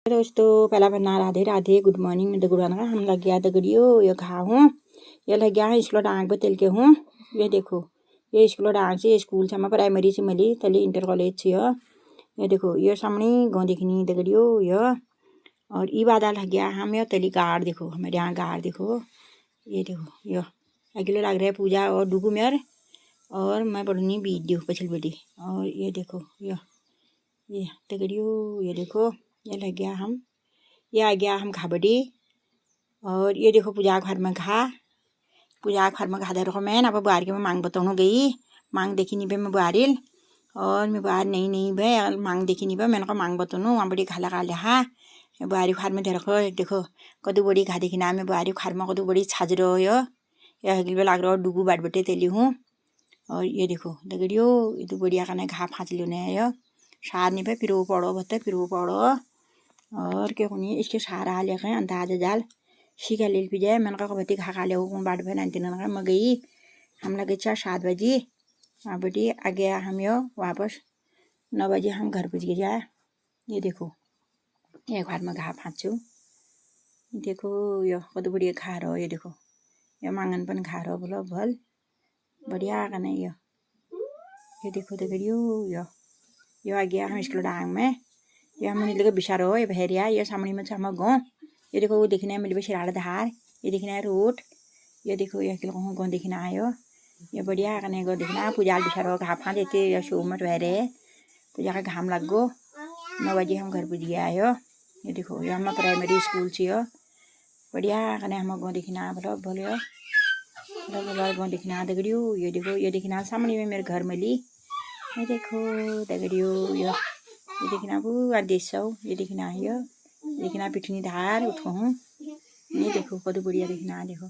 दोस्तों पहला बनना राधे राधे गुड मॉर्निंग में गुड़ाना हम लग गया दगड़ियो ये खा हूँ ये लग गया है स्कूल डांग पे तेल के हूँ ये देखो ये स्कूल डांग से स्कूल से प्राइमरी से मिली तली इंटर कॉलेज से ये देखो ये सामने गाँव देखनी दगड़ियो ये और ई बादा लग गया हम ये तली गाड़ देखो हमारे यहाँ गाड़ देखो ये देखो ये अगले लग रहा है पूजा और डूबू मेर और मैं पढ़नी वीडियो पछल बेटी और ये देखो ये दगड़ियो ये देखो ये लग गया हम ये आ गया हम घाबड़ी और ये देखो पूजा घर में पूजा घर में घा दे रखो मैं अब बुआर के मैं मांग बताऊँ गई मांग देखी नहीं भाई मैं बुआरिल और मैं बुआर नहीं भाई मांग देखी नहीं भाई मैंने कहा मांग बताऊँ वहाँ बड़ी घाला गाले हाँ बुआरी खार में दे रखो देखो कदू बड़ी घा देखी ना मैं बुआरी खार में कदू बड़ी छाज रहो ये हगिल लाग रहा डूबू बाट बटे तेली हूँ और ये देखो दगड़ियो ये तो बढ़िया का घा फाँच लियो ने सार नहीं भाई फिर वो पड़ो बता फिर वो पड़ो और क्या कोनी इसके सारा हाल है अंदाज जाल शिका ले पी जाए मैंने कहा बती खा ले बाट भाई नानती मैं गई हम लगे 7 बजे वहाँ बटी आ गया हम यो वापस 9 बजे हम घर पहुँच गए जाए ये देखो ये घर में घा फाँचू देखो यो कत बढ़िया खा रहो ये देखो यो मांगन पन खा रहो बोलो भल बढ़िया का नहीं ये देखो दगड़ियो यो आ गया हम स्कूल डांग में ये हम लगे बिचारो ये बहरिया ये सामने में हम गाँव ये देखो वो देखना है मिल शिराड़ धार ये देखना है रोड ये देखो ये किलो गाँव देखना आयो ये बढ़िया कने गाँव देखना पूजा बिचारो घा फा देते ये शो मत बहरे पूजा का घाम लग गो 9 बजे हम घर पुज गया आयो ये देखो ये हम प्राइमरी स्कूल से बढ़िया कने हम गाँव देखना बोलो बोलो गाँव देखना दगड़ियो ये देखना सामने में मेरे घर में ली ये देखो दगड़ियो ये देखना वो देश ये देखना है देखना पिठनी धार उठो हूँ ये देखो कदू बढ़िया देखना देखो